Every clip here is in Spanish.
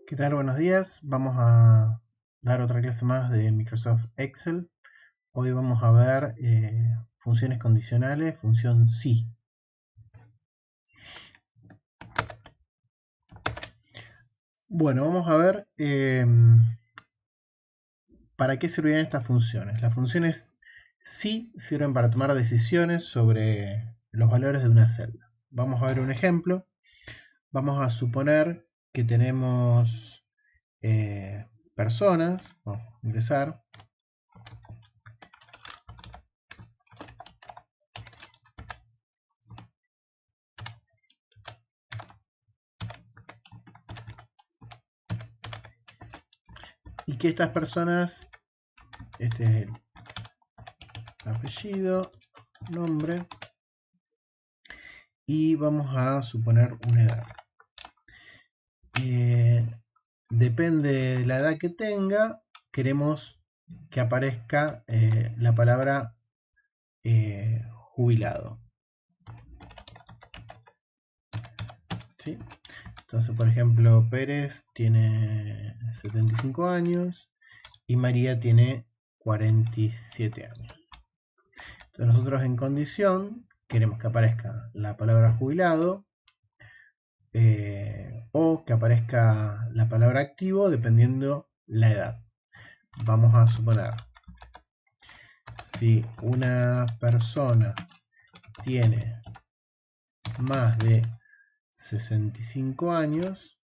¿Qué tal? Buenos días. Vamos a dar otra clase más de Microsoft Excel. Hoy vamos a ver funciones condicionales, función si. Bueno, vamos a ver para qué sirven estas funciones. Las funciones si sirven para tomar decisiones sobre los valores de una celda. Vamos a ver un ejemplo. Vamos a suponer que tenemos personas. Vamos a ingresar. Y que estas personas, este es el apellido, nombre, y vamos a suponer una edad. Depende de la edad que tenga, queremos que aparezca la palabra jubilado. ¿Sí? Entonces, por ejemplo, Pérez tiene 75 años y María tiene 47 años. Entonces nosotros en condición queremos que aparezca la palabra jubilado o que aparezca la palabra activo dependiendo la edad. Vamos a suponer, si una persona tiene más de 65 años,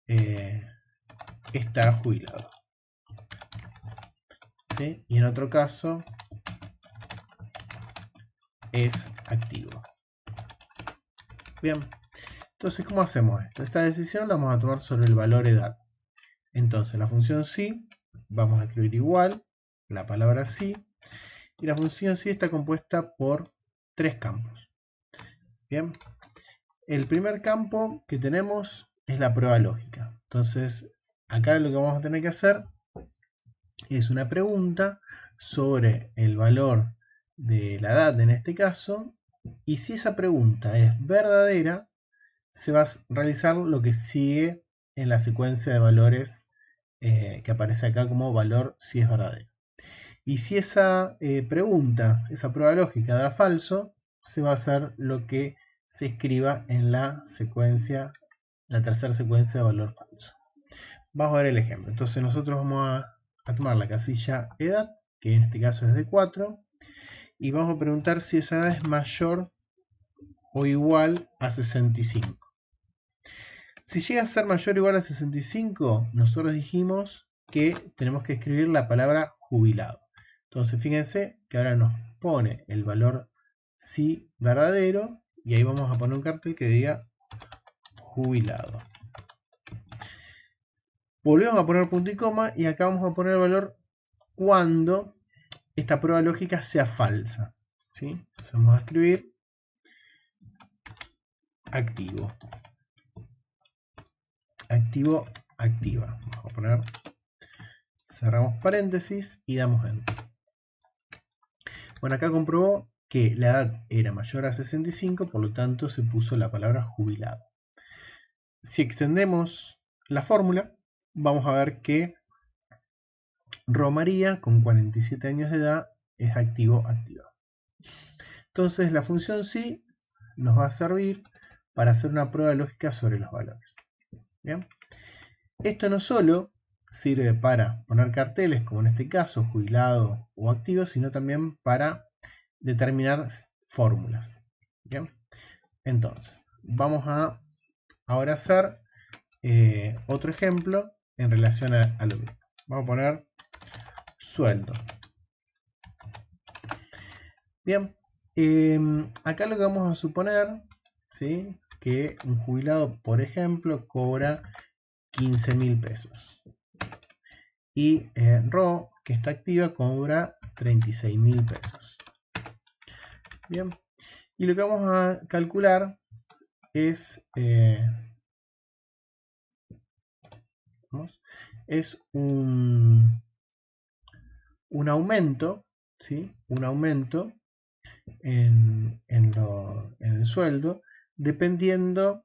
está jubilado. ¿Sí? Y en otro caso es activo. Bien, entonces ¿cómo hacemos esto? Esta decisión la vamos a tomar sobre el valor edad. Entonces la función si, vamos a escribir igual, la palabra si, y la función si está compuesta por tres campos. Bien, el primer campo que tenemos es la prueba lógica. Entonces acá lo que vamos a tener que hacer es una pregunta sobre el valor de la edad en este caso, y si esa pregunta es verdadera, se va a realizar lo que sigue en la secuencia de valores que aparece acá como valor si es verdadero. Y si esa pregunta, esa prueba lógica da falso, se va a hacer lo que se escriba en la secuencia, la tercera secuencia de valor falso. Vamos a ver el ejemplo. Entonces nosotros vamos a tomar la casilla edad, que en este caso es de 4, y vamos a preguntar si esa edad es mayor o igual a 65. Si llega a ser mayor o igual a 65, nosotros dijimos que tenemos que escribir la palabra jubilado. Entonces fíjense que ahora nos pone el valor si verdadero y ahí vamos a poner un cartel que diga jubilado. Volvemos a poner punto y coma y acá vamos a poner el valor cuando esta prueba lógica sea falsa. ¿Sí? Entonces vamos a escribir activo. Activo, activa. Vamos a poner, cerramos paréntesis y damos enter. Bueno, acá comprobó que la edad era mayor a 65, por lo tanto se puso la palabra jubilado. Si extendemos la fórmula, vamos a ver que Romaría, con 47 años de edad, es activo-activa. Entonces la función si nos va a servir para hacer una prueba lógica sobre los valores. ¿Bien? Esto no solo sirve para poner carteles, como en este caso, jubilado o activo, sino también para determinar fórmulas. ¿Bien? Entonces, vamos a ahora hacer otro ejemplo en relación a lo mismo. Vamos a poner sueldo. Bien, acá lo que vamos a suponer, ¿sí?, que un jubilado, por ejemplo, cobra 15.000 pesos. Y Ro, que está activa, cobra 36.000 pesos. Bien, y lo que vamos a calcular es, un aumento, ¿sí?, un aumento en el sueldo, dependiendo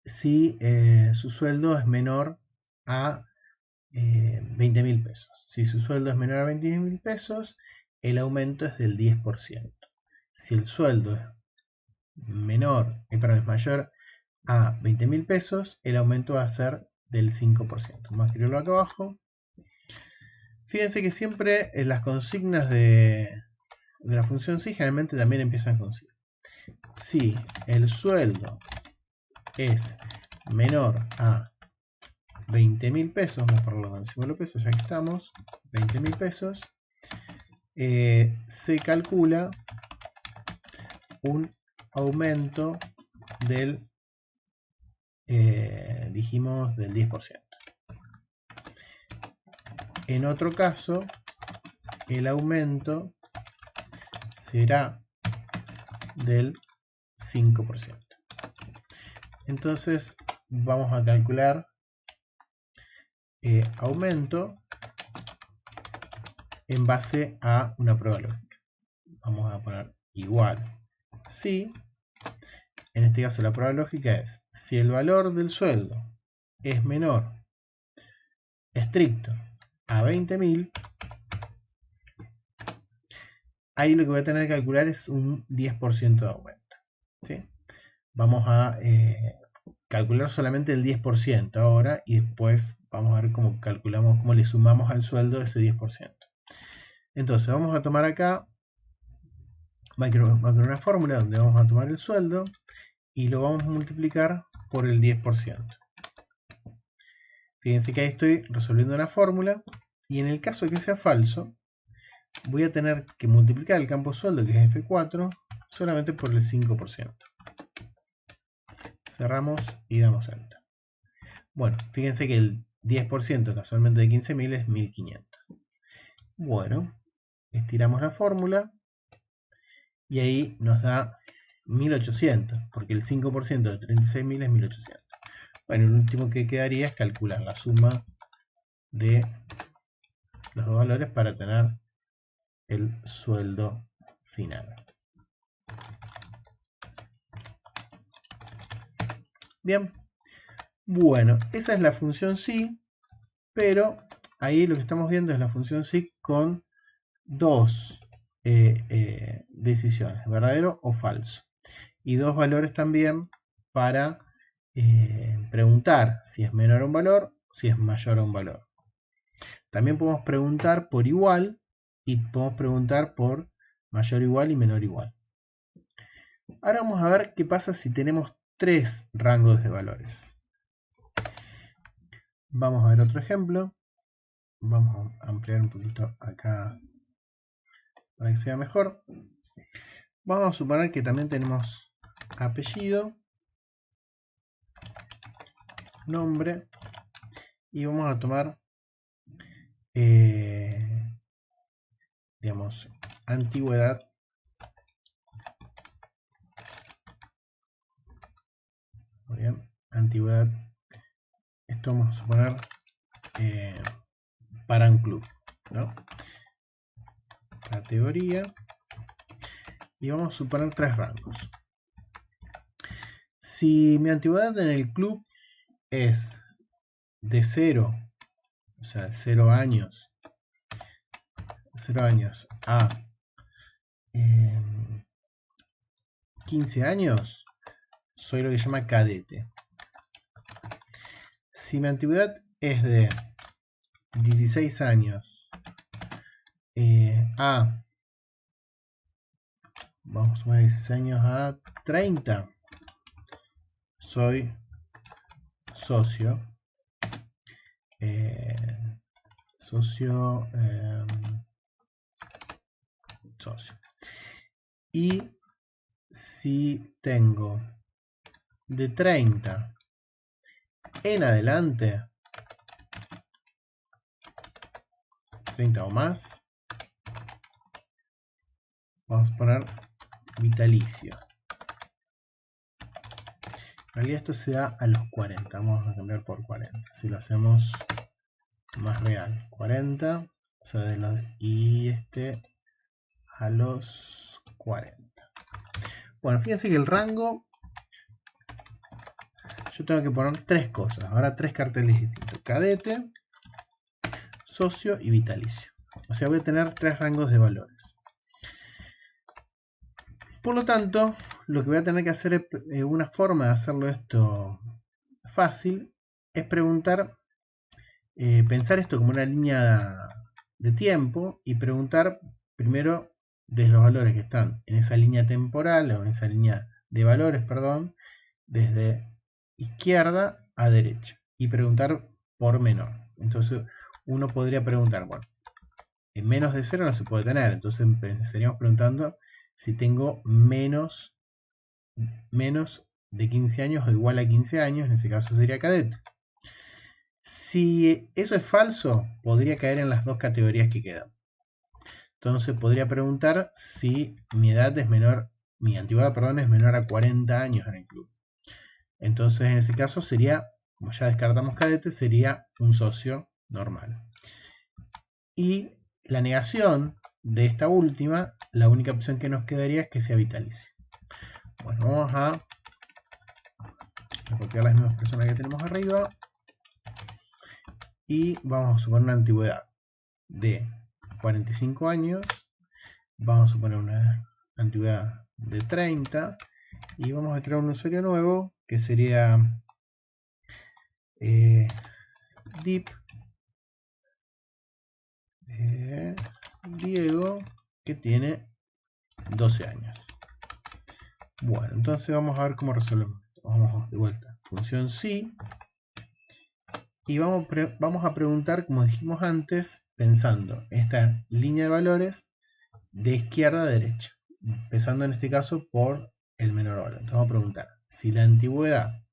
si su sueldo es menor a 20.000 pesos. Si su sueldo es menor a 20.000 pesos, el aumento es del 10%. Si el sueldo es es mayor a 20.000 pesos, el aumento va a ser del 5%. Vamos a escribirlo acá abajo. Fíjense que siempre en las consignas de la función sí generalmente también empiezan con sí. Si el sueldo es menor a 20.000 pesos, vamos a ponerlo con el símbolo pesos, ya que estamos, 20.000 pesos, se calcula un aumento del, dijimos, del 10%. En otro caso, el aumento será del 5%. Entonces, vamos a calcular aumento en base a una prueba lógica. Vamos a poner igual si, en este caso la prueba lógica es, si el valor del sueldo es menor, estricto, a 20.000, ahí lo que voy a tener que calcular es un 10% de aumento, ¿sí? Vamos a calcular solamente el 10% ahora y después vamos a ver cómo calculamos, cómo le sumamos al sueldo ese 10%. Entonces vamos a tomar acá, va a crear una fórmula donde vamos a tomar el sueldo y lo vamos a multiplicar por el 10%. Fíjense que ahí estoy resolviendo una fórmula y en el caso de que sea falso, voy a tener que multiplicar el campo sueldo, que es F4, solamente por el 5%. Cerramos y damos Enter. Bueno, fíjense que el 10% casualmente de 15.000 es 1.500. Bueno, estiramos la fórmula y ahí nos da 1.800, porque el 5% de 36.000 es 1.800. Bueno, lo último que quedaría es calcular la suma de los dos valores para tener el sueldo final. Bien, bueno, esa es la función sí, pero ahí lo que estamos viendo es la función sí con dos decisiones, verdadero o falso, y dos valores también para preguntar si es menor a un valor o si es mayor a un valor. También podemos preguntar por igual y podemos preguntar por mayor igual y menor igual. Ahora vamos a ver qué pasa si tenemos tres rangos de valores. Vamos a ver otro ejemplo. Vamos a ampliar un poquito acá para que sea mejor. Vamos a suponer que también tenemos apellido, nombre, y vamos a tomar, digamos, antigüedad. Muy bien, antigüedad. Esto vamos a suponer para un club, ¿no? Categoría. Y vamos a suponer tres rangos. Si mi antigüedad en el club es de 0, o sea, 0 años a 15 años, soy lo que se llama cadete. Si mi antigüedad es de 16 años vamos a sumar 16 años a 30, soy socio. Socio. Y si tengo de 30 en adelante, 30 o más, vamos a poner vitalicio. En realidad esto se da a los 40, vamos a cambiar por 40, si lo hacemos más real. 40, o sea, y a los 40. Bueno, fíjense que el rango, yo tengo que poner tres cosas. Ahora tres carteles distintos. Cadete, socio y vitalicio. O sea, voy a tener tres rangos de valores. Por lo tanto, lo que voy a tener que hacer es una forma de hacerlo esto fácil, es preguntar, pensar esto como una línea de tiempo y preguntar primero de los valores que están en esa línea temporal o en esa línea de valores, perdón, desde izquierda a derecha y preguntar por menor. Entonces uno podría preguntar, bueno, en menos de 0 no se puede tener, entonces empezaríamos preguntando si tengo menos de 15 años o igual a 15 años, en ese caso sería cadete. Si eso es falso, podría caer en las dos categorías que quedan. Entonces podría preguntar si mi edad es menor, mi antigüedad, perdón, es menor a 40 años en el club. Entonces en ese caso sería, como ya descartamos cadete, sería un socio normal. Y la negación de esta última, la única opción que nos quedaría es que sea vitalicio. Bueno, vamos a copiar las mismas personas que tenemos arriba y vamos a suponer una antigüedad de 45 años, vamos a suponer una antigüedad de 30 y vamos a crear un usuario nuevo que sería Deep Diego, que tiene 12 años. Bueno, entonces vamos a ver cómo resolvemos esto. Vamos de vuelta. Función sí. Y vamos a preguntar, como dijimos antes, pensando esta línea de valores de izquierda a derecha. Empezando en este caso por el menor valor. Entonces vamos a preguntar si la antigüedad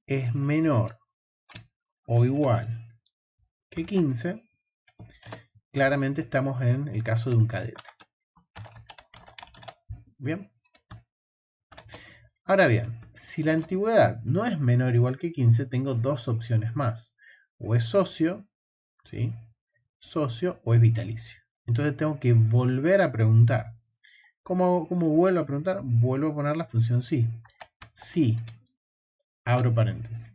es menor o igual que 15. Claramente estamos en el caso de un cadete. Bien. Ahora bien, si la antigüedad no es menor o igual que 15, tengo dos opciones más. O es socio, ¿sí? Socio, o es vitalicio. Entonces tengo que volver a preguntar. ¿Cómo vuelvo a preguntar? Vuelvo a poner la función sí. Si, abro paréntesis,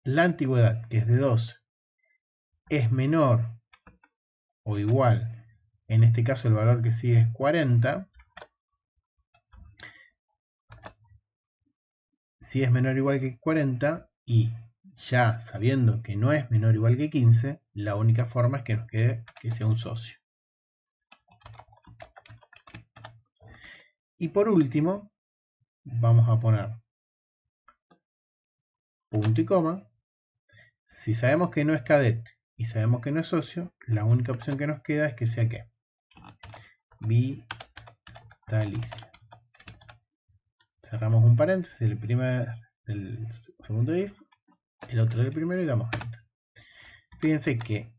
la antigüedad, que es de 12, es menor o igual, en este caso el valor que sigue es 40, si es menor o igual que 40 y ya sabiendo que no es menor o igual que 15, la única forma es que nos quede que sea un socio. Y por último, vamos a poner punto y coma. Si sabemos que no es cadete y sabemos que no es socio, la única opción que nos queda es que sea ¿qué? Vitalicio. Cerramos un paréntesis, el segundo if, el otro del primero y damos enter. Fíjense que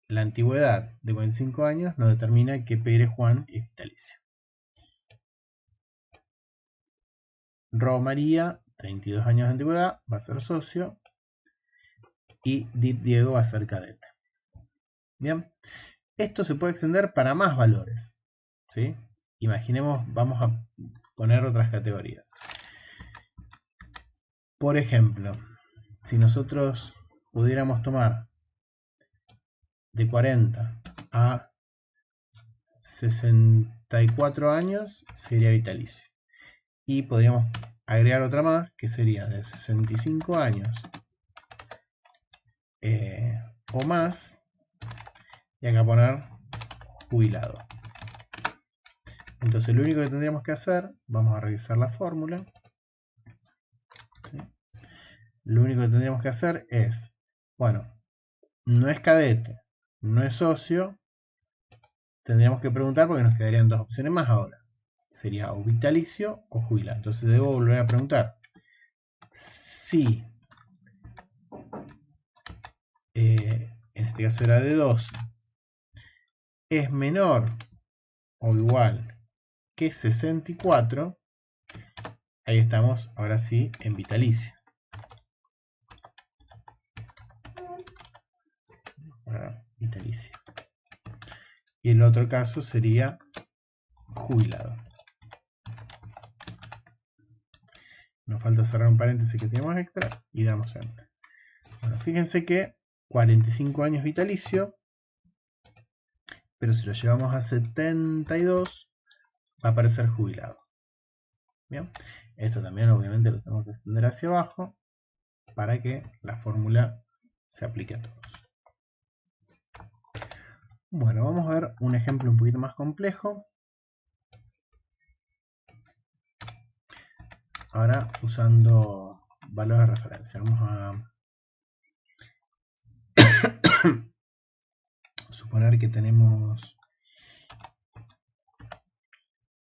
la antigüedad de 45 años nos determina que Pérez Juan es vitalicio. Ro María, 32 años de antigüedad, va a ser socio. Y Deep Diego va a ser cadete. Bien. Esto se puede extender para más valores, ¿sí? Imaginemos, vamos a poner otras categorías. Por ejemplo, si nosotros pudiéramos tomar de 40 a 64 años, sería vitalicio. Y podríamos agregar otra más, que sería de 65 años o más, y acá poner jubilado. Entonces lo único que tendríamos que hacer, vamos a revisar la fórmula. ¿Sí? Lo único que tendríamos que hacer es, bueno, no es cadete, no es socio, tendríamos que preguntar porque nos quedarían dos opciones más ahora. Sería o vitalicio o jubilado. Entonces debo volver a preguntar si en este caso era de 12, es menor o igual que 64, ahí estamos ahora sí en vitalicio. Vitalicio. Y el otro caso sería jubilado. Nos falta cerrar un paréntesis que tenemos extra y damos enter. Bueno, fíjense que 45 años vitalicio, pero si lo llevamos a 72 va a aparecer jubilado. Bien, esto también obviamente lo tenemos que extender hacia abajo para que la fórmula se aplique a todos. Bueno, vamos a ver un ejemplo un poquito más complejo. Ahora usando valores de referencia. Vamos a suponer que tenemos...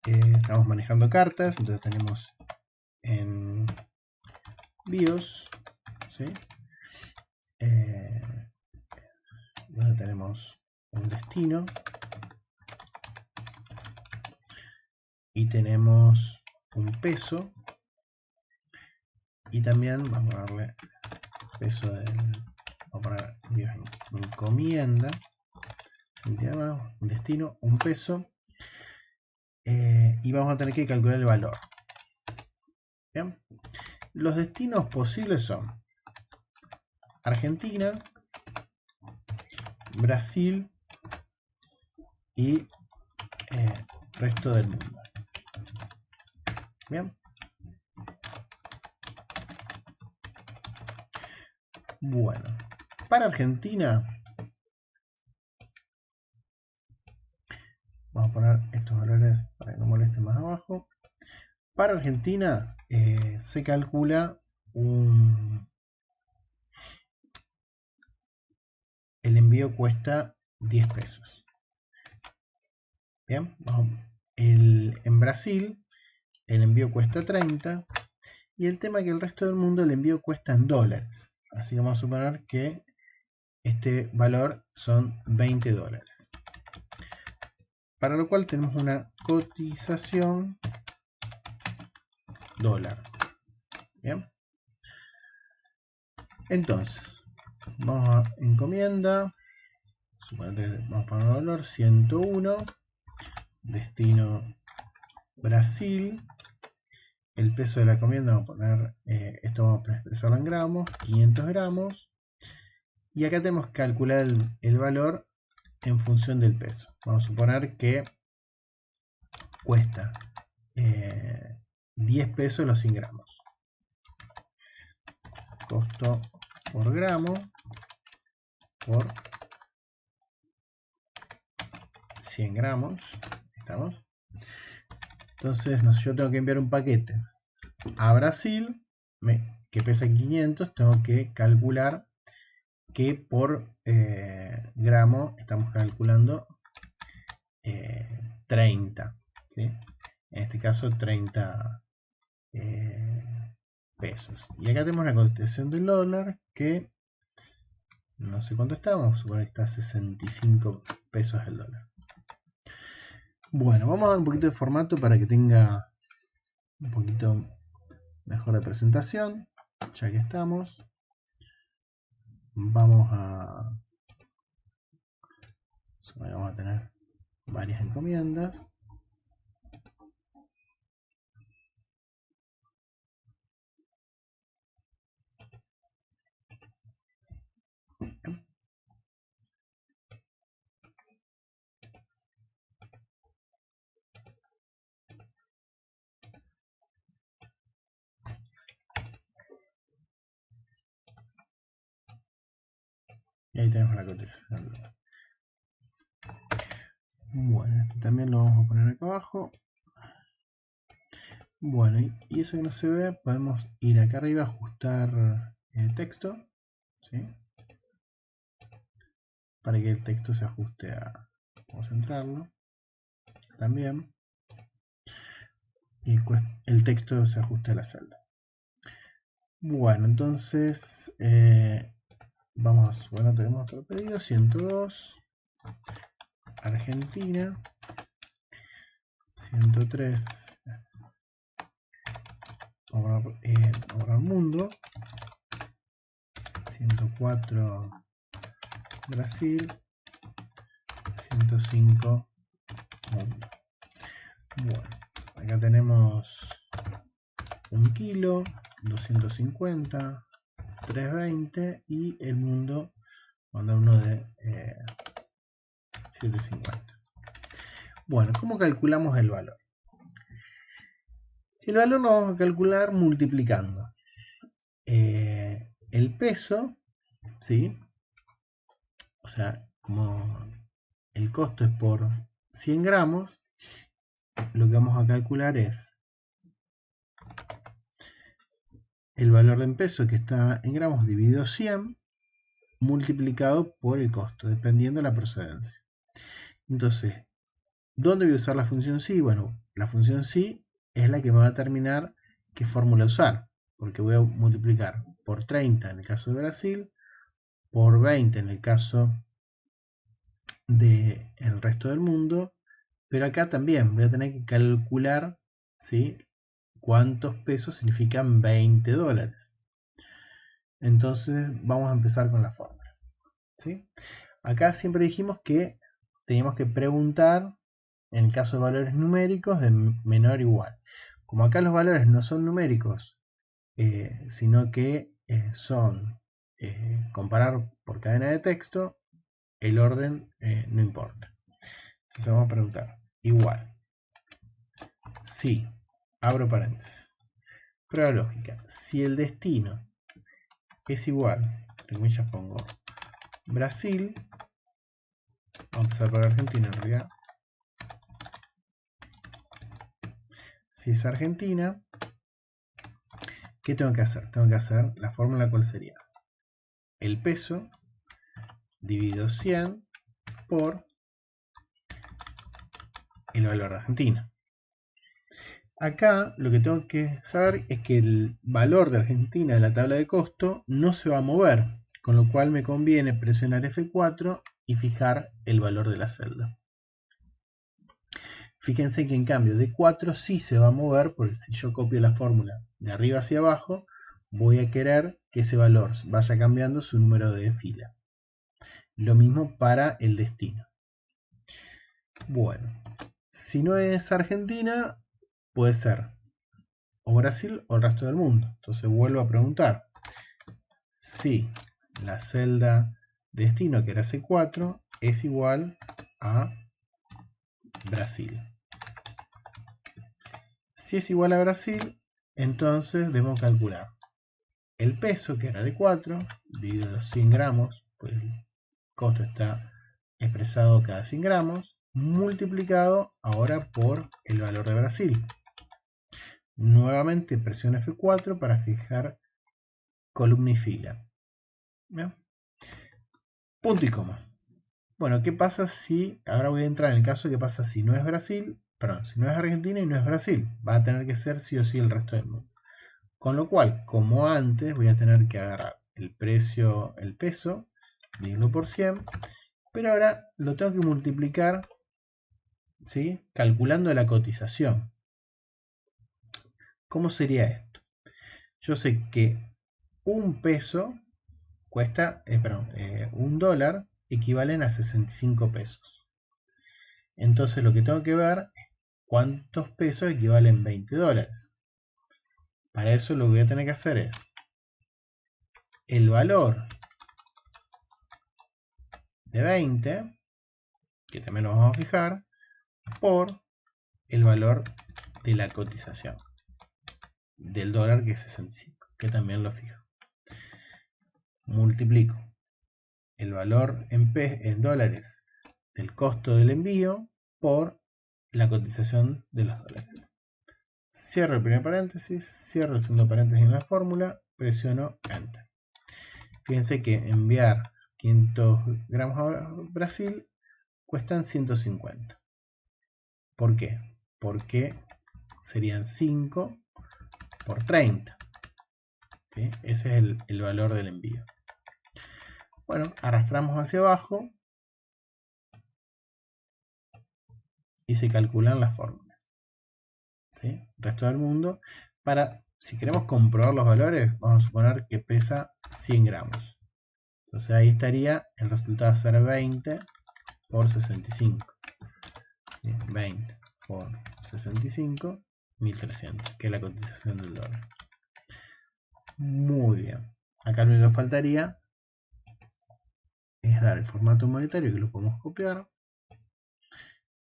estamos manejando cartas, entonces tenemos en BIOS, ¿sí? Donde tenemos un destino y tenemos un peso y también vamos a darle peso del, vamos a poner encomienda, un destino, un peso, y vamos a tener que calcular el valor. Bien, los destinos posibles son Argentina, Brasil y resto del mundo. Bien. Bueno, para Argentina vamos a poner estos valores para que no moleste más abajo. Para Argentina se calcula el envío cuesta 10 pesos. Bien, en Brasil el envío cuesta 30 y el tema es que el resto del mundo el envío cuesta en dólares. Así que vamos a suponer que este valor son 20 dólares. Para lo cual tenemos una cotización dólar. Bien. Entonces, vamos a encomienda. Suponete, vamos a poner el valor 101. Destino Brasil. El peso de la encomienda, vamos a poner, esto vamos a expresarlo en gramos, 500 gramos. Y acá tenemos que calcular el valor en función del peso. Vamos a suponer que cuesta 10 pesos los 100 gramos. Costo por gramo por 100 gramos. ¿Estamos? Entonces, yo tengo que enviar un paquete a Brasil que pesa 500. Tengo que calcular que por gramo estamos calculando 30. ¿Sí? En este caso 30 pesos. Y acá tenemos la cotización del dólar que no sé cuánto está, vamos a suponer que está a 65 pesos el dólar. Bueno, vamos a dar un poquito de formato para que tenga un poquito mejor de presentación. Ya que estamos, vamos a tener varias encomiendas. Y ahí tenemos la cotización. Bueno, este también lo vamos a poner acá abajo. Bueno, y eso que no se ve, podemos ir acá arriba, ajustar el texto, ¿sí? Para que el texto se ajuste a... Vamos a centrarlo. También. Y el texto se ajuste a la celda. Bueno, entonces... vamos, bueno, tenemos otro pedido, 102. Argentina. 103. Ahora mundo. 104 Brasil. 105 mundo. Bueno, acá tenemos 1 kilo, 250, 320 y el mundo manda uno de 750. Bueno, ¿cómo calculamos el valor? El valor lo vamos a calcular multiplicando el peso, ¿sí? O sea, como el costo es por 100 gramos, lo que vamos a calcular es el valor en peso que está en gramos dividido 100 multiplicado por el costo, dependiendo de la procedencia. Entonces, ¿dónde voy a usar la función sí? Bueno, la función sí es la que me va a determinar qué fórmula usar, porque voy a multiplicar por 30 en el caso de Brasil, por 20 en el caso del resto del mundo, pero acá también voy a tener que calcular, ¿sí?, cuántos pesos significan 20 dólares. Entonces vamos a empezar con la fórmula, ¿sí? Acá siempre dijimos que teníamos que preguntar en el caso de valores numéricos de menor o igual. Como acá los valores no son numéricos, sino que son comparar por cadena de texto, el orden no importa. Entonces vamos a preguntar igual. Si, abro paréntesis. Prueba lógica. Si el destino es igual, entre comillas pongo Brasil, vamos a empezar por Argentina en realidad. Si es Argentina, ¿qué tengo que hacer? Tengo que hacer la fórmula, ¿cuál sería? El peso dividido 100 por el valor de Argentina. Acá lo que tengo que saber es que el valor de Argentina de la tabla de costo no se va a mover, con lo cual me conviene presionar F4 y fijar el valor de la celda. Fíjense que en cambio D4 sí se va a mover, porque si yo copio la fórmula de arriba hacia abajo, voy a querer que ese valor vaya cambiando su número de fila. Lo mismo para el destino. Bueno, si no es Argentina, puede ser o Brasil o el resto del mundo. Entonces vuelvo a preguntar si la celda destino, que era C4, es igual a Brasil. Si es igual a Brasil, entonces debemos calcular el peso, que era de 4, dividido los 100 gramos, pues el costo está expresado cada 100 gramos, multiplicado ahora por el valor de Brasil. Nuevamente presiono F4 para fijar columna y fila. ¿Bien? Punto y coma. Bueno, ¿qué pasa si, ahora voy a entrar en el caso de qué pasa si no es Brasil, perdón, si no es Argentina y no es Brasil? Va a tener que ser sí o sí el resto del mundo. Con lo cual, como antes, voy a tener que agarrar el precio, el peso, dividirlo por 100, pero ahora lo tengo que multiplicar, ¿sí?, calculando la cotización. ¿Cómo sería esto? Yo sé que un peso cuesta, un dólar equivalen a 65 pesos. Entonces lo que tengo que ver es cuántos pesos equivalen 20 dólares. Para eso lo que voy a tener que hacer es el valor de 20, que también lo vamos a fijar, por el valor de la cotización del dólar, que es 65, que también lo fijo. Multiplico el valor en dólares del costo del envío por la cotización de los dólares. Cierro el primer paréntesis, cierro el segundo paréntesis en la fórmula, presiono Enter. Fíjense que enviar 500 gramos a Brasil cuestan 150. ¿Por qué? Porque serían 5 por 30. ¿Sí? Ese es el valor del envío. Bueno, arrastramos hacia abajo y se calculan las fórmulas. ¿Sí? Resto del mundo. Si queremos comprobar los valores, vamos a suponer que pesa 100 gramos. Entonces ahí estaría el resultado a ser 20 por 65. ¿Sí? 20 por 65 1.300, que es la cotización del dólar. Muy bien. Acá lo único que faltaría es dar el formato monetario, que lo podemos copiar,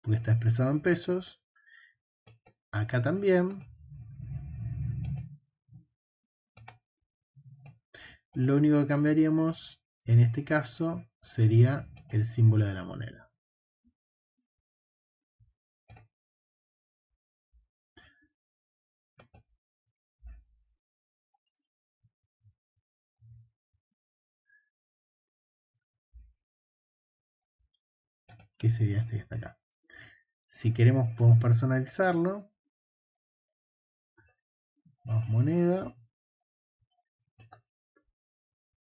porque está expresado en pesos. Acá también. Lo único que cambiaríamos en este caso sería el símbolo de la moneda. Que sería este que está acá. Si queremos podemos personalizarlo. Vamos moneda.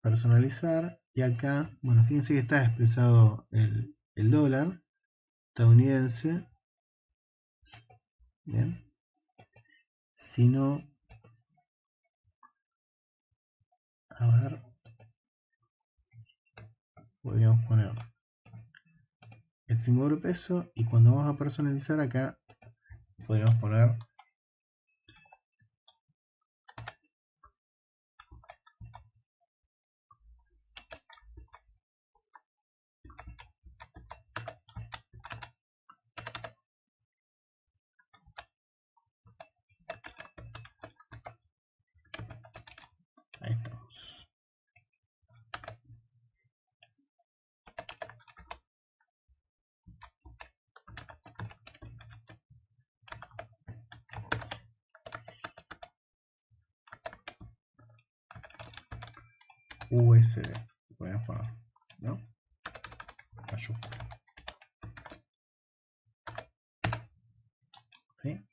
Personalizar. Y acá, bueno, fíjense que está expresado el dólar estadounidense. Bien. Si no, a ver, podríamos poner el símbolo de peso y cuando vamos a personalizar acá podríamos poner ahí estamos. USD podemos poner, ¿no? Mayúscula. ¿Sí?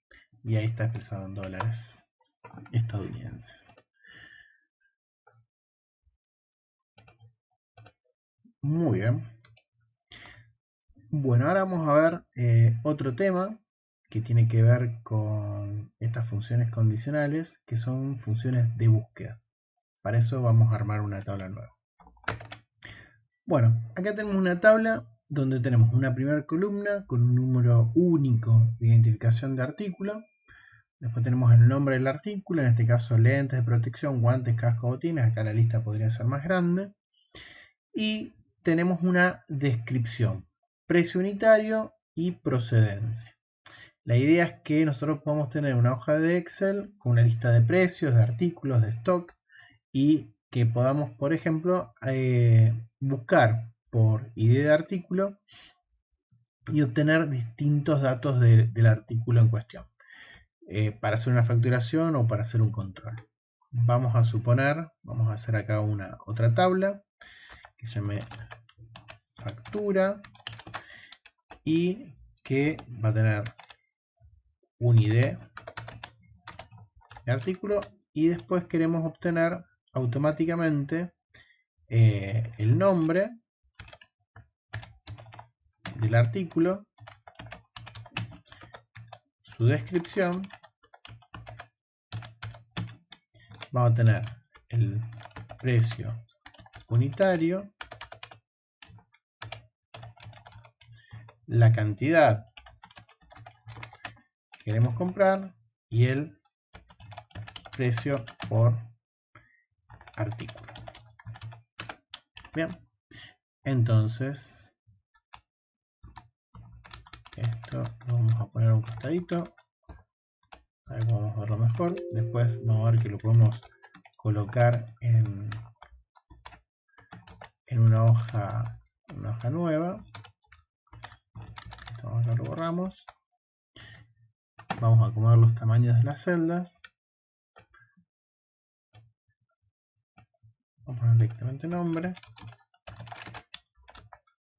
Y ahí está expresado en dólares estadounidenses. Muy bien. Bueno, ahora vamos a ver otro tema que tiene que ver con estas funciones condicionales, que son funciones de búsqueda. Para eso vamos a armar una tabla nueva. Bueno, acá tenemos una tabla donde tenemos una primera columna con un número único de identificación de artículo. Después tenemos el nombre del artículo, en este caso lentes de protección, guantes, casco, botines. Acá la lista podría ser más grande. Y tenemos una descripción, precio unitario y procedencia. La idea es que nosotros podamos tener una hoja de Excel con una lista de precios, de artículos, de stock y que podamos, por ejemplo, buscar por ID de artículo y obtener distintos datos del artículo en cuestión para hacer una facturación o para hacer un control. Vamos a suponer, vamos a hacer acá otra tabla que se llame factura y que va a tener un ID de artículo y después queremos obtener automáticamente el nombre del artículo, su descripción, vamos a tener el precio unitario, la cantidad que queremos comprar y el precio por artículo. Bien, entonces esto lo vamos a poner a un costadito. Ahí vamos a verlo mejor. Después vamos a ver que lo podemos colocar en una hoja nueva. Esto acá lo borramos. Vamos a acomodar los tamaños de las celdas. Vamos a poner directamente nombre.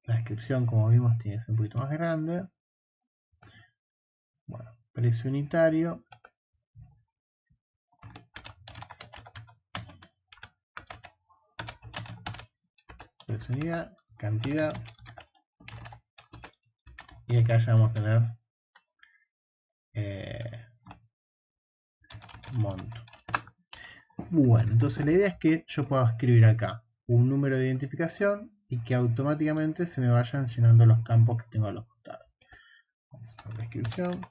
La descripción, como vimos, tiene que ser un poquito más grande. Bueno, precio unitario. Precio unidad, cantidad. Y acá ya vamos a tener monto. Bueno, entonces la idea es que yo pueda escribir acá un número de identificación y que automáticamente se me vayan llenando los campos que tengo a los costados. Descripción.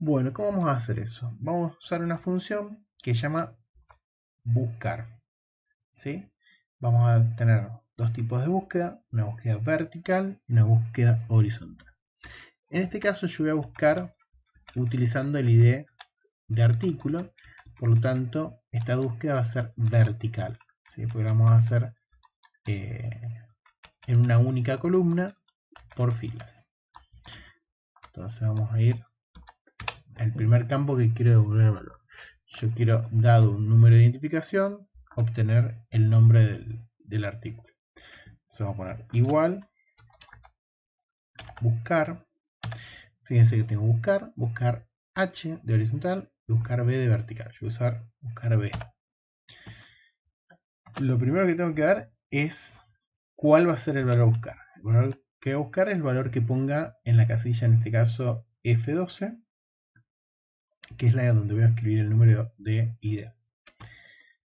Bueno, ¿cómo vamos a hacer eso? Vamos a usar una función que se llama buscar, ¿sí? Vamos a tener dos tipos de búsqueda, una búsqueda vertical y una búsqueda horizontal. En este caso yo voy a buscar utilizando el ID de artículo, por lo tanto esta búsqueda va a ser vertical, ¿sí? Porque vamos a hacer en una única columna por filas. Entonces vamos a ir al primer campo que quiero devolver el valor. Yo quiero, dado un número de identificación, obtener el nombre del artículo. Entonces vamos a poner igual, buscar. Fíjense que tengo buscar H de horizontal y buscar B de vertical. Yo voy a usar buscar B. Lo primero que tengo que dar es cuál va a ser el valor a buscar. El valor que voy a buscar es el valor que ponga en la casilla, en este caso F12, que es la donde voy a escribir el número de ID.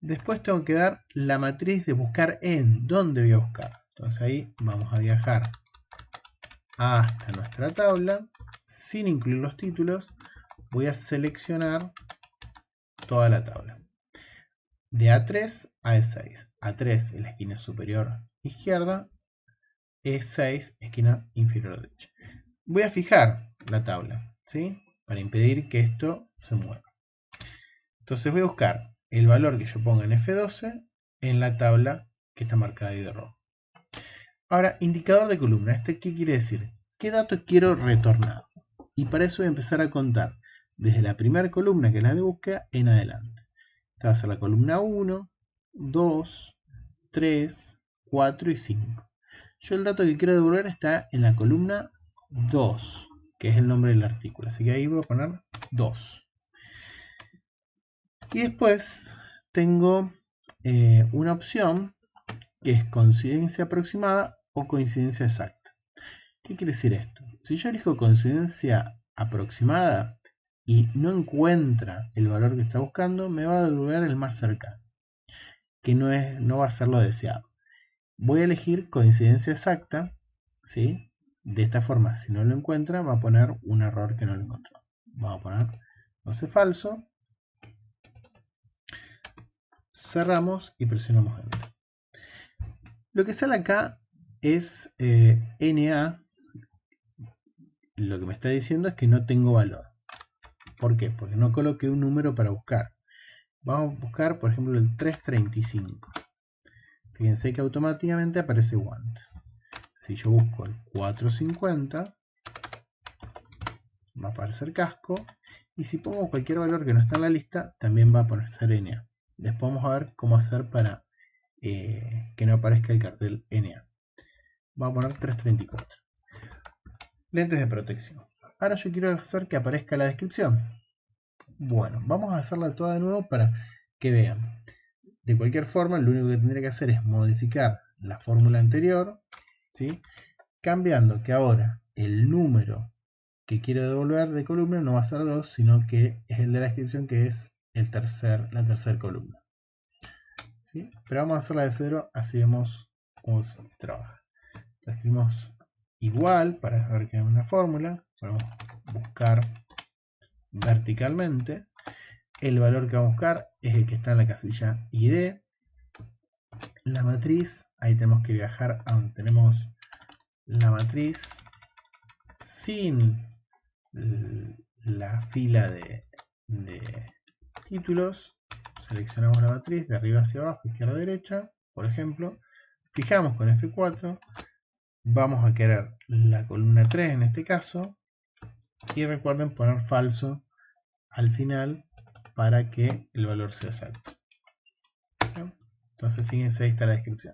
Después tengo que dar la matriz de buscar en. ¿Dónde voy a buscar? Entonces ahí vamos a viajar hasta nuestra tabla. Sin incluir los títulos, voy a seleccionar toda la tabla. De A3 a E6. A3 en la esquina superior izquierda. E6 esquina inferior derecha. Voy a fijar la tabla, ¿sí? Para impedir que esto se mueva. Entonces voy a buscar el valor que yo ponga en F12 en la tabla que está marcada ahí de rojo. Ahora, indicador de columna. ¿Este qué quiere decir? ¿Qué dato quiero retornar? Y para eso voy a empezar a contar desde la primera columna, que es la de búsqueda, en adelante. Esta va a ser la columna 1, 2, 3, 4 y 5. Yo el dato que quiero devolver está en la columna 2, que es el nombre del artículo. Así que ahí voy a poner 2. Y después tengo una opción que es coincidencia aproximada o coincidencia exacta. ¿Qué quiere decir esto? Si yo elijo coincidencia aproximada y no encuentra el valor que está buscando, me va a devolver el más cercano, que no va a ser lo deseado. Voy a elegir coincidencia exacta, ¿sí? De esta forma, si no lo encuentra, va a poner un error que no lo encontró. Vamos a poner, no sé, falso. Cerramos y presionamos Enter. Lo que sale acá es NA. Lo que me está diciendo es que no tengo valor. ¿Por qué? Porque no coloqué un número para buscar. Vamos a buscar, por ejemplo, el 335. Fíjense que automáticamente aparece guantes. Si yo busco el 450, va a aparecer casco. Y si pongo cualquier valor que no está en la lista, también va a aparecer NA. Después vamos a ver cómo hacer para que no aparezca el cartel NA. Vamos a poner 334. Lentes de protección. Ahora yo quiero hacer que aparezca la descripción. Bueno, vamos a hacerla toda de nuevo para que vean. De cualquier forma, lo único que tendría que hacer es modificar la fórmula anterior, ¿sí? Cambiando que ahora el número que quiero devolver de columna no va a ser 2, sino que es el de la descripción, que es la tercera columna, ¿sí? Pero vamos a hacerla de 0, así vemos cómo se trabaja. La escribimos igual para ver que hay una fórmula. Podemos buscar verticalmente. El valor que vamos a buscar es el que está en la casilla ID. La matriz, ahí tenemos que viajar a donde tenemos la matriz sin la fila de títulos. Seleccionamos la matriz de arriba hacia abajo, izquierda a derecha, por ejemplo. Fijamos con F4. Vamos a querer la columna 3 en este caso. Y recuerden poner falso al final para que el valor sea exacto. ¿Bien? Entonces fíjense, ahí está la descripción.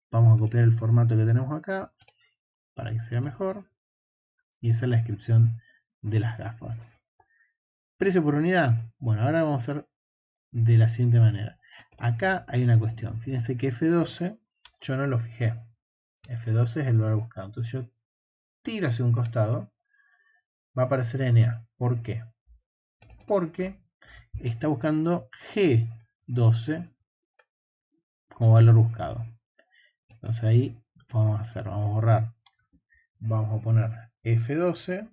Vamos a copiar el formato que tenemos acá para que sea mejor. Y esa es la descripción de las gafas. Precio por unidad. Bueno, ahora vamos a hacer de la siguiente manera. Acá hay una cuestión. Fíjense que F12 yo no lo fijé. F12 es el valor buscado. Entonces yo tiro hacia un costado. Va a aparecer NA. ¿Por qué? Porque está buscando G12 como valor buscado. Entonces ahí vamos a hacer, vamos a borrar. Vamos a poner F12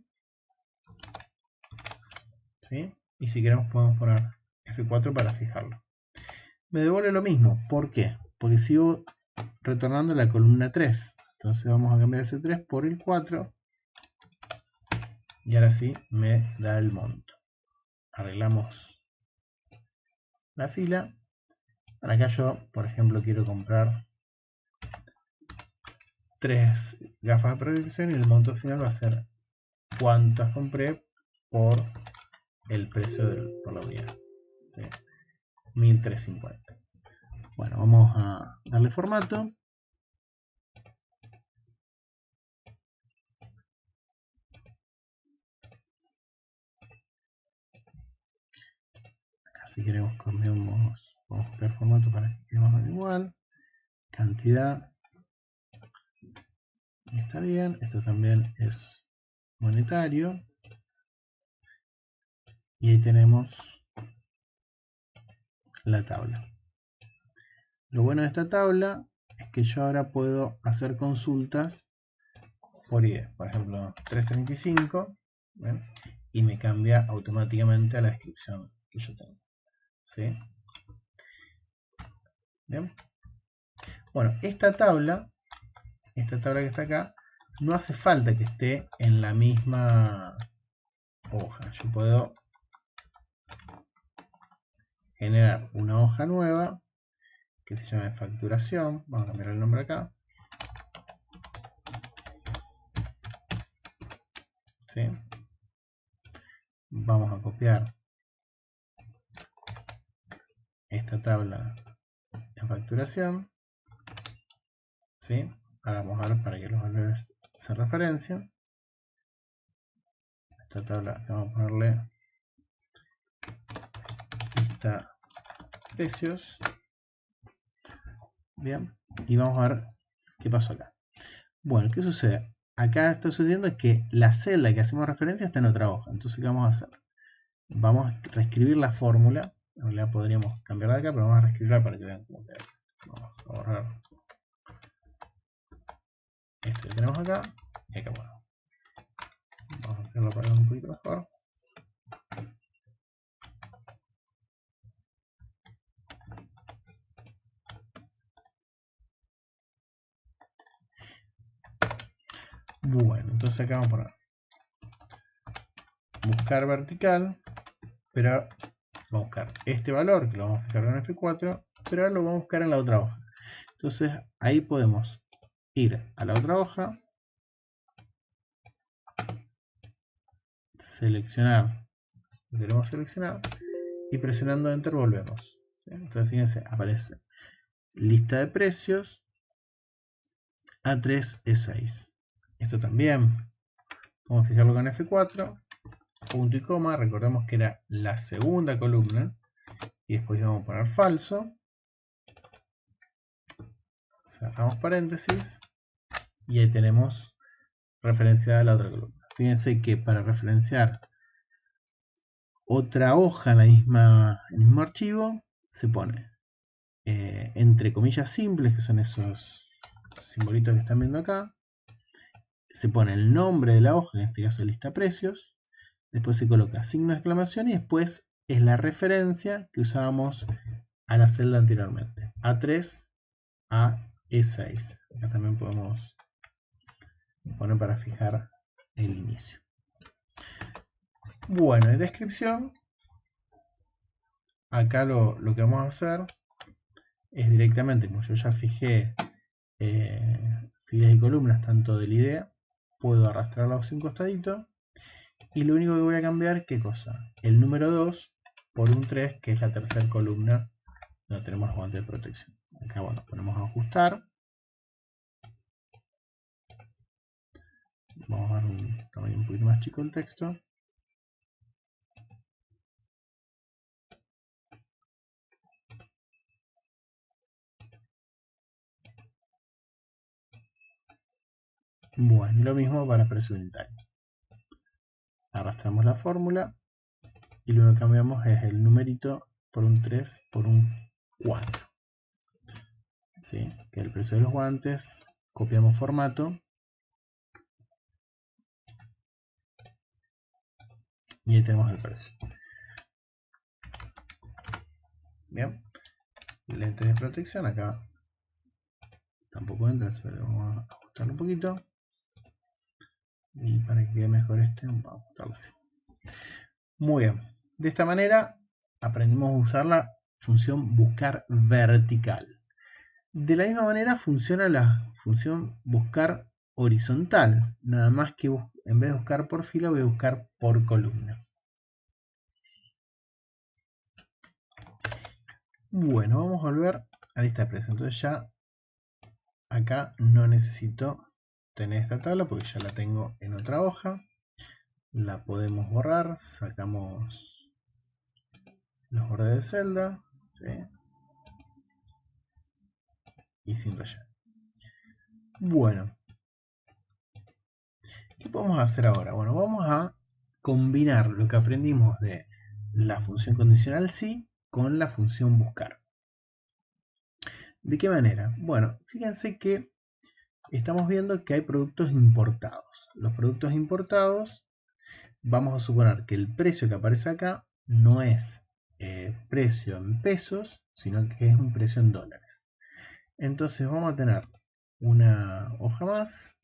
¿sí? Y si queremos podemos poner F4 para fijarlo. Me devuelve lo mismo. ¿Por qué? Porque sigo retornando la columna 3. Entonces vamos a cambiar ese 3 por el 4. Y ahora sí me da el monto. Arreglamos la fila. Acá yo, por ejemplo, quiero comprar 3 gafas de protección y el monto final va a ser cuántas compré por el precio por la unidad. ¿Sí? 1350. Bueno, vamos a darle formato. Acá si queremos vamos a copiar formato para que quede más o menos igual. Cantidad. Está bien. Esto también es monetario. Y ahí tenemos la tabla. Lo bueno de esta tabla es que yo ahora puedo hacer consultas por ID. Por ejemplo, 335. ¿Ven? Y me cambia automáticamente a la descripción que yo tengo. ¿Sí? Bien. Bueno, esta tabla que está acá, no hace falta que esté en la misma hoja. Yo puedo generar una hoja nueva que se llama facturación. Vamos a cambiar el nombre acá. ¿Sí? Vamos a copiar esta tabla en facturación. ¿Sí? Ahora vamos a ver para que los valores se referencien. Esta tabla vamos a ponerle lista precios. Bien, y vamos a ver qué pasó acá. Bueno, ¿qué sucede? Acá está sucediendo es que la celda que hacemos referencia está en otra hoja. Entonces, ¿qué vamos a hacer? Vamos a reescribir la fórmula. En realidad podríamos cambiarla de acá, pero vamos a reescribirla para que vean cómo queda. Vamos a borrar esto que tenemos acá. Y acá, bueno. Vamos a hacerlo para ver un poquito mejor. Bueno, entonces acá vamos a poner buscar vertical, pero vamos a buscar este valor, que lo vamos a fijar en F4, pero ahora lo vamos a buscar en la otra hoja. Entonces ahí podemos ir a la otra hoja, seleccionar lo que queremos seleccionar y presionando Enter volvemos. Entonces fíjense, aparece lista de precios A3, E6. Esto también vamos a fijarlo con F4, punto y coma, recordemos que era la segunda columna y después vamos a poner falso, cerramos paréntesis y ahí tenemos referenciada la otra columna. Fíjense que para referenciar otra hoja en el mismo archivo se pone entre comillas simples, que son esos simbolitos que están viendo acá, se pone el nombre de la hoja, en este caso lista precios, después se coloca signo de exclamación y después es la referencia que usábamos a la celda anteriormente, A3 a E6. Acá también podemos poner para fijar el inicio. Bueno, en descripción, acá lo que vamos a hacer es directamente, como yo ya fijé filas y columnas tanto del IDEA, puedo arrastrarlos sin costadito y lo único que voy a cambiar, ¿qué cosa? El número 2 por un 3, que es la tercera columna donde tenemos los guantes de protección. Acá, bueno, ponemos a ajustar. Vamos a dar un tamaño un poquito más chico el texto. Bueno, y lo mismo para precio unitario. Arrastramos la fórmula y lo que cambiamos es el numerito por un 3 por un 4. ¿Sí? Que es el precio de los guantes. Copiamos formato. Y ahí tenemos el precio. Bien, lentes de protección acá tampoco entra, vamos a ajustarlo un poquito. Y para que quede mejor vamos a ajustarlo así. Muy bien, de esta manera aprendimos a usar la función buscar vertical. De la misma manera funciona la función buscar horizontal, nada más que en vez de buscar por fila voy a buscar por columna. Bueno, vamos a volver a la lista de precios. Entonces ya acá no necesito tener esta tabla porque ya la tengo en otra hoja. La podemos borrar, sacamos los bordes de celda, ¿sí? Y sin relleno. Bueno, ¿qué podemos hacer ahora? Bueno, vamos a combinar lo que aprendimos de la función condicional sí con la función buscar. ¿De qué manera? Bueno, fíjense que estamos viendo que hay productos importados. Los productos importados, vamos a suponer que el precio que aparece acá no es precio en pesos, sino que es un precio en dólares. Entonces vamos a tener una hoja más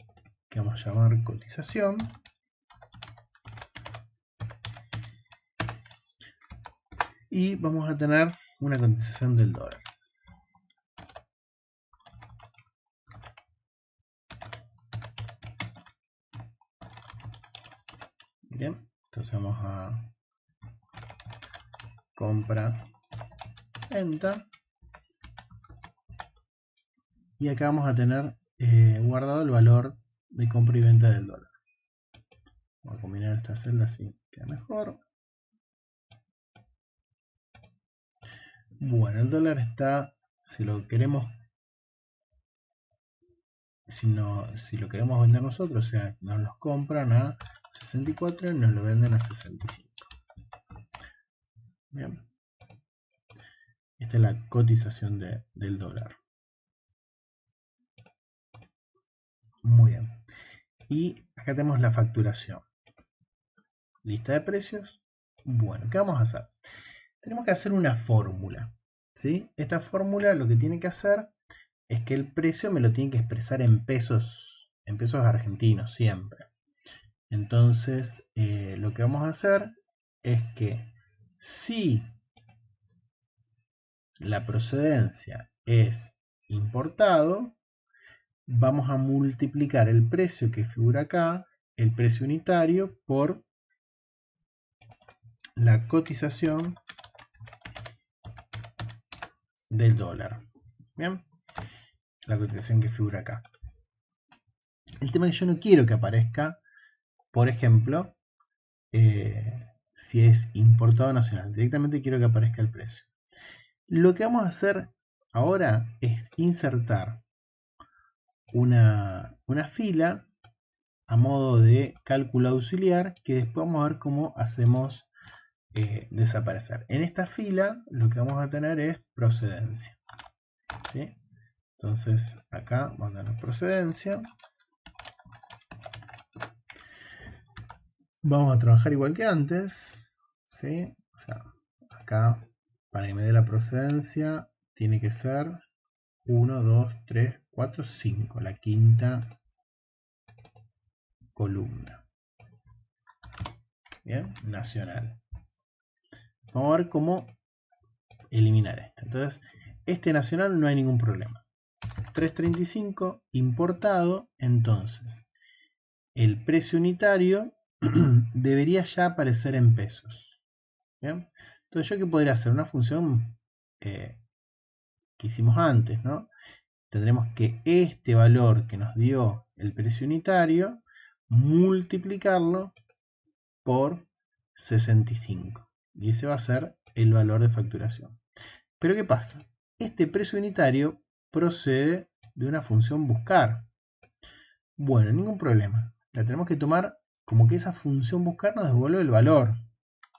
que vamos a llamar cotización. Y vamos a tener una cotización del dólar. Bien, entonces vamos a compra, venta. Y acá vamos a tener guardado el valor de compra y venta del dólar. Vamos a combinar estas celdas así queda mejor. Bueno, el dólar está, si lo queremos vender nosotros, o sea, nos los compran a 64 y nos lo venden a 65. Bien. Esta es la cotización del dólar. Muy bien. Y acá tenemos la facturación. Lista de precios. Bueno, ¿qué vamos a hacer? Tenemos que hacer una fórmula, ¿sí? Esta fórmula lo que tiene que hacer es que el precio me lo tiene que expresar en pesos argentinos siempre. Entonces, lo que vamos a hacer es que si la procedencia es importado, vamos a multiplicar el precio que figura acá, el precio unitario, por la cotización del dólar. Bien, la cotización que figura acá. El tema es que yo no quiero que aparezca, por ejemplo, si es importado nacional. Directamente quiero que aparezca el precio. Lo que vamos a hacer ahora es insertar una fila a modo de cálculo auxiliar que después vamos a ver cómo hacemos desaparecer. En esta fila lo que vamos a tener es procedencia. ¿Sí? Entonces acá vamos a tener procedencia. Vamos a trabajar igual que antes. ¿Sí? O sea, acá para que me dé la procedencia tiene que ser 1, 2, 3, 4, 5. La quinta columna. Bien, nacional. Vamos a ver cómo eliminar esto. Entonces, este nacional no hay ningún problema. 3.35 importado, entonces el precio unitario debería ya aparecer en pesos. ¿Bien? Entonces, ¿yo qué podría hacer? Una función que hicimos antes, ¿no? Tendremos que este valor que nos dio el precio unitario, multiplicarlo por 65. Y ese va a ser el valor de facturación. Pero ¿qué pasa? Este precio unitario procede de una función buscar. Bueno, ningún problema. La tenemos que tomar como que esa función buscar nos devuelve el valor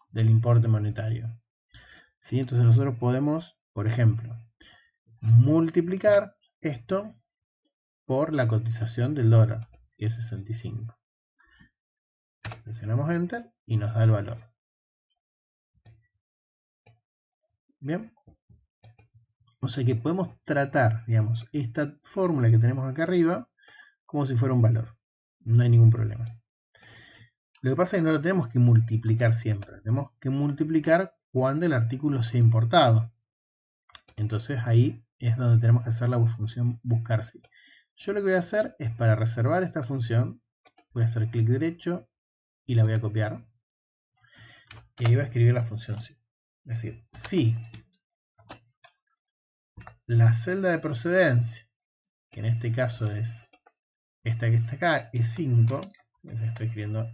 del importe monetario. ¿Sí? Entonces nosotros podemos, por ejemplo, multiplicar esto por la cotización del dólar, que es 65. Presionamos Enter y nos da el valor. Bien. O sea que podemos tratar, digamos, esta fórmula que tenemos acá arriba como si fuera un valor. No hay ningún problema. Lo que pasa es que no lo tenemos que multiplicar siempre. Tenemos que multiplicar cuando el artículo sea importado. Entonces ahí es donde tenemos que hacer la función buscar si. Yo lo que voy a hacer es, para reservar esta función, voy a hacer clic derecho y la voy a copiar. Y ahí voy a escribir la función si. Es decir, si la celda de procedencia, que en este caso es esta que está acá, es 5, estoy escribiendo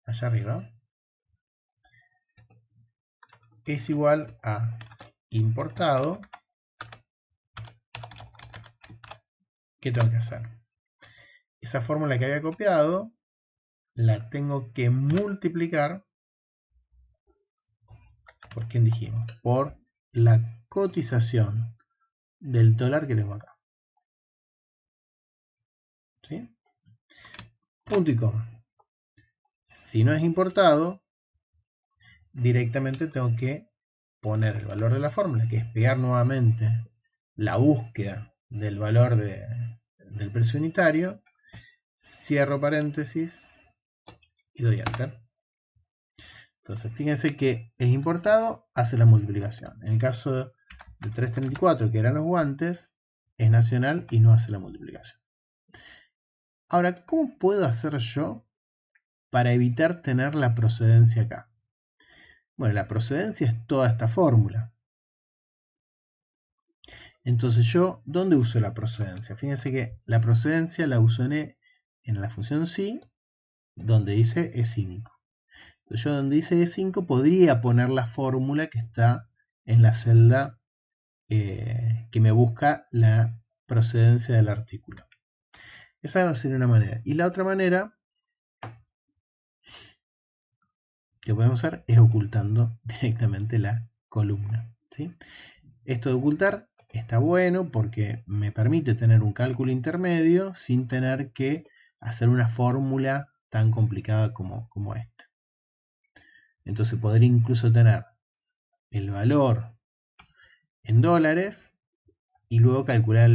allá arriba, es igual a importado, ¿qué tengo que hacer? Esa fórmula que había copiado la tengo que multiplicar por quién dijimos, por la cotización del dólar que tengo acá. ¿Sí? Punto y coma. Si no es importado, directamente tengo que poner el valor de la fórmula, que es pegar nuevamente la búsqueda del valor del precio unitario, cierro paréntesis y doy enter. Entonces fíjense que es importado, hace la multiplicación. En el caso de 334, que eran los guantes, es nacional y no hace la multiplicación. Ahora, ¿cómo puedo hacer yo para evitar tener la procedencia acá? Bueno, la procedencia es toda esta fórmula. Entonces yo, ¿dónde uso la procedencia? Fíjense que la procedencia la uso en la función si, donde dice E5. Entonces yo donde dice E5 podría poner la fórmula que está en la celda que me busca la procedencia del artículo. Esa va a ser una manera. Y la otra manera que podemos hacer es ocultando directamente la columna. ¿Sí? Esto de ocultar está bueno porque me permite tener un cálculo intermedio sin tener que hacer una fórmula tan complicada como esta. Entonces podría incluso tener el valor en dólares y luego calcular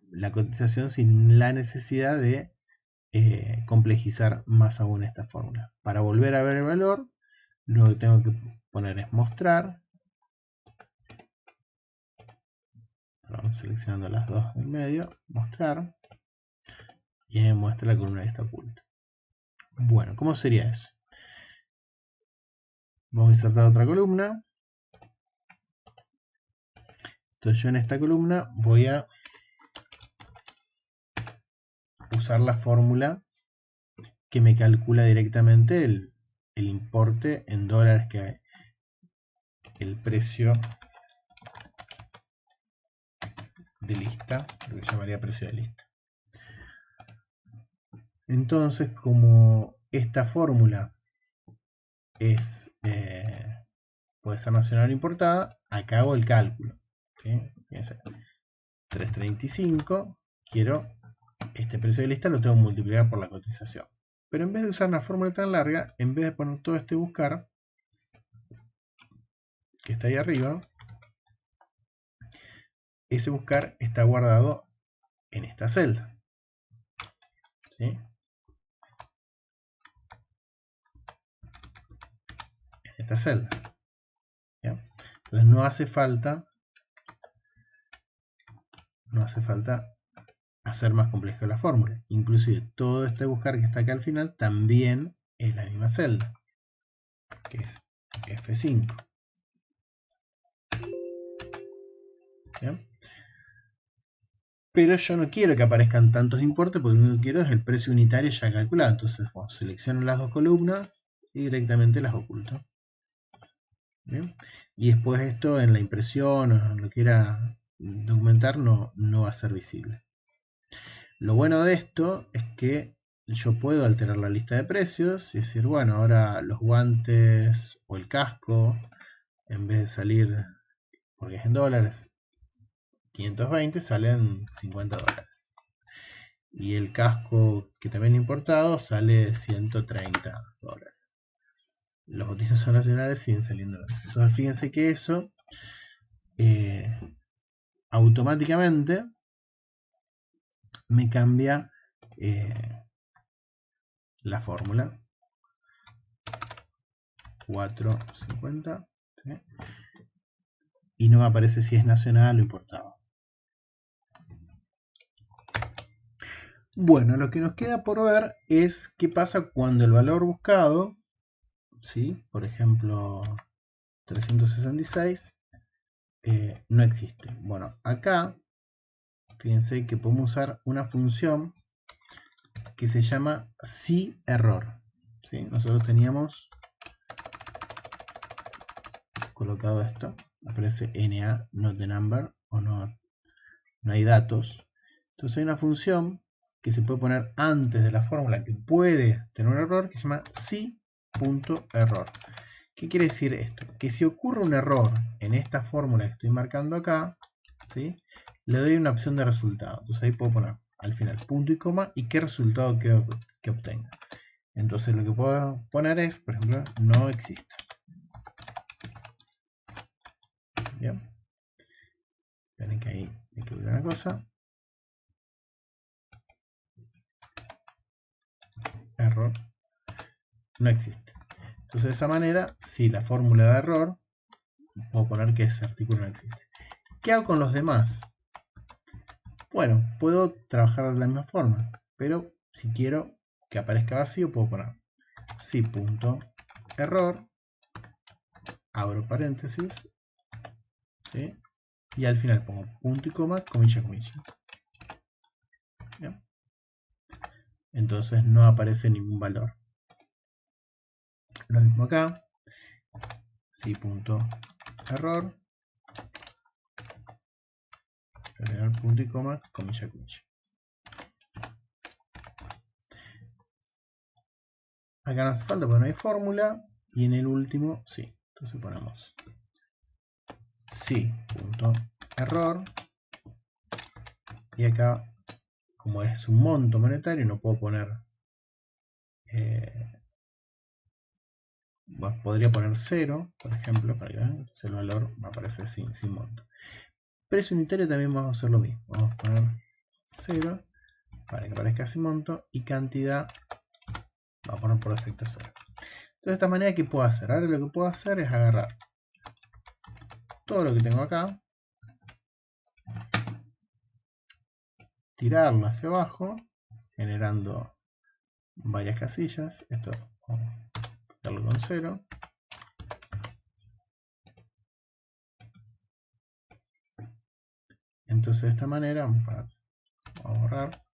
la cotización sin la necesidad de complejizar más aún esta fórmula. Para volver a ver el valor, lo que tengo que poner es mostrar. Vamos seleccionando las dos del medio, mostrar, y ahí me muestra la columna que está oculta. Bueno, ¿cómo sería eso? Vamos a insertar otra columna. Entonces yo en esta columna voy a usar la fórmula que me calcula directamente el importe en dólares que hay. El precio de lista, lo que llamaría precio de lista. Entonces, como esta fórmula es puede ser nacional o importada, acá hago el cálculo. ¿Sí? Fíjense, 335, quiero este precio de lista lo tengo que multiplicar por la cotización. Pero en vez de usar una fórmula tan larga, en vez de poner todo este buscar, que está ahí arriba, ese buscar está guardado en esta celda. ¿Sí? En esta celda. ¿Ya? Entonces no hace falta hacer más compleja la fórmula. Inclusive todo este buscar que está acá al final también es la misma celda, que es F5. ¿Bien? Pero yo no quiero que aparezcan tantos importes porque lo único que quiero es el precio unitario ya calculado. Entonces selecciono las dos columnas y directamente las oculto. ¿Bien? Y después esto en la impresión o en lo que quiera documentar no va a ser visible. Lo bueno de esto es que yo puedo alterar la lista de precios y decir, bueno, ahora los guantes o el casco, en vez de salir, porque es en dólares, 520, salen 50 dólares. Y el casco, que también es importado, sale 130 dólares. Los botines son nacionales, siguen saliendo dólares. Entonces fíjense que eso automáticamente me cambia la fórmula 450, ¿sí? Y no me aparece si es nacional o importado. Bueno, lo que nos queda por ver es qué pasa cuando el valor buscado, ¿sí? Por ejemplo 366, no existe. Bueno, acá fíjense que podemos usar una función que se llama si_error, ¿sí? Nosotros teníamos colocado esto, aparece NA, not the number, o no hay datos. Entonces hay una función que se puede poner antes de la fórmula que puede tener un error, que se llama si.error. ¿Qué quiere decir esto? Que si ocurre un error en esta fórmula que estoy marcando acá, ¿sí? Le doy una opción de resultado. Entonces ahí puedo poner al final punto y coma y qué resultado que obtenga. Entonces lo que puedo poner es, por ejemplo, no existe. Bien. Esperen que ahí me equivoqué una cosa. Error. No existe. Entonces de esa manera, si la fórmula da error, puedo poner que ese artículo no existe. ¿Qué hago con los demás? Bueno, puedo trabajar de la misma forma, pero si quiero que aparezca vacío, puedo poner si.error, abro paréntesis, ¿sí? Y al final pongo punto y coma, comilla, comilla. ¿Bien? Entonces no aparece ningún valor. Lo mismo acá, si.error, punto y coma, comilla, comilla. Acá no hace falta porque no hay fórmula. Y en el último, sí. Entonces ponemos si.error. Y acá, como es un monto monetario, no puedo poner... bueno, podría poner 0, por ejemplo, para que vean. Entonces el valor va a aparecer sin monto. Precio unitario también vamos a hacer lo mismo. Vamos a poner 0 para que aparezca sin monto. Y cantidad, vamos a poner por defecto 0. Entonces de esta manera, ¿qué puedo hacer? Ahora lo que puedo hacer es agarrar todo lo que tengo acá, tirarlo hacia abajo, generando varias casillas. Esto vamos a darlo con 0. Entonces de esta manera vamos a borrar.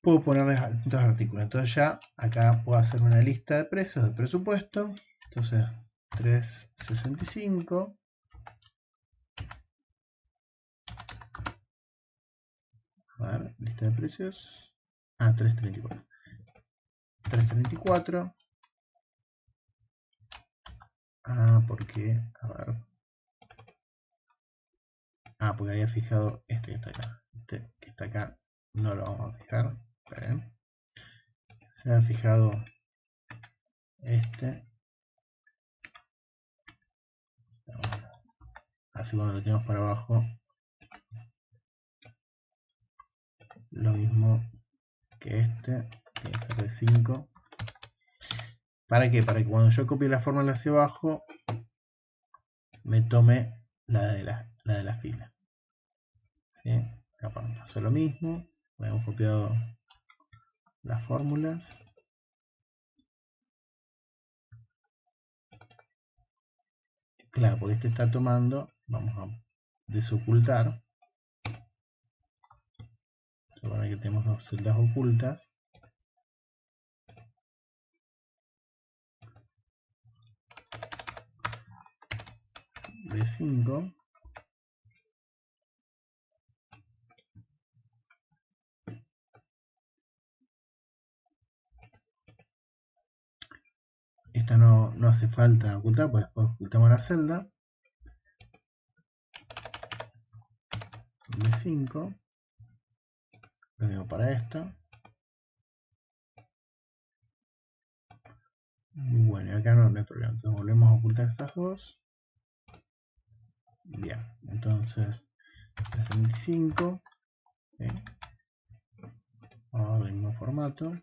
Puedo ponerles distintos artículos. Entonces ya acá puedo hacer una lista de precios de presupuesto. Entonces 365. A ver, lista de precios. 334. 334. Porque, a ver. Porque había fijado este que está acá. Este que está acá no lo vamos a fijar. Esperen. Se ha fijado este. Así cuando lo tenemos para abajo, lo mismo que este, tiene que ser de 5. ¿Para qué? Para que cuando yo copie la fórmula hacia abajo, me tome la de la fila. ¿Sí? Acá pasó lo mismo. Hemos copiado las fórmulas. Claro, porque este está tomando, vamos a desocultar. Supone que tenemos dos celdas ocultas. De 5. Esta no hace falta ocultar, pues después ocultamos la celda. De 5. Lo mismo para esta. Bueno, y acá no hay problema. Entonces volvemos a ocultar estas dos. Bien, entonces 325, ¿sí? Ahora el mismo formato.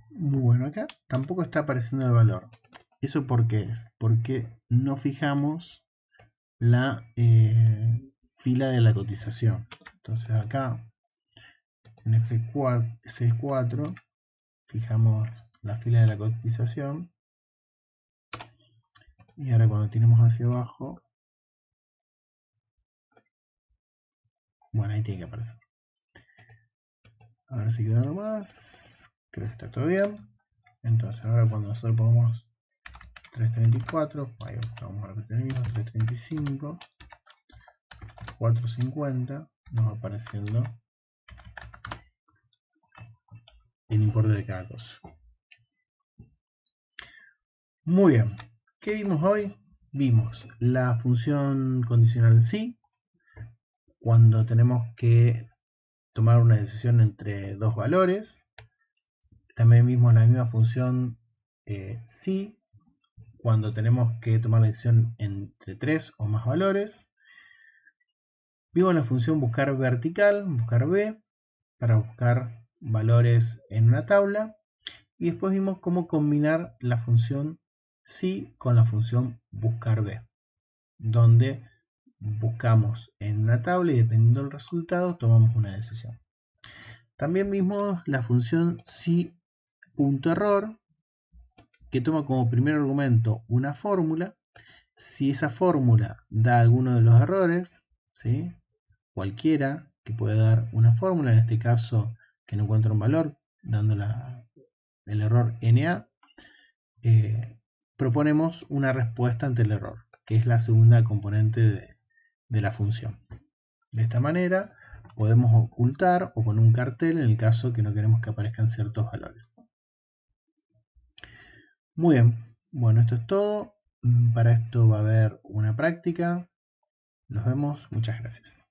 Muy bueno, acá tampoco está apareciendo el valor. ¿Eso por qué es? Porque no fijamos la fila de la cotización. Entonces acá en F4, C4 fijamos la fila de la cotización y ahora cuando tiremos hacia abajo, bueno, ahí tiene que aparecer. A ver si queda algo más. Creo que está todo bien. Entonces ahora cuando nosotros pongamos 334, ahí vamos a repetir el mismo, 335, 450, nos va apareciendo el importe de cada cosa. Muy bien, ¿qué vimos hoy? Vimos la función condicional sí, cuando tenemos que tomar una decisión entre dos valores. También vimos la misma función sí, cuando tenemos que tomar la decisión entre tres o más valores. Vimos la función buscar vertical, buscar B, para buscar valores en una tabla. Y después vimos cómo combinar la función sí con la función buscar B, donde buscamos en una tabla y dependiendo del resultado tomamos una decisión. También vimos la función sí.error, que toma como primer argumento una fórmula. Si esa fórmula da alguno de los errores, ¿sí? Cualquiera que puede dar una fórmula, en este caso que no encuentra un valor, dando el error NA, proponemos una respuesta ante el error, que es la segunda componente de la función. De esta manera podemos ocultar o poner un cartel en el caso que no queremos que aparezcan ciertos valores. Muy bien, bueno, esto es todo. Para esto va a haber una práctica. Nos vemos, muchas gracias.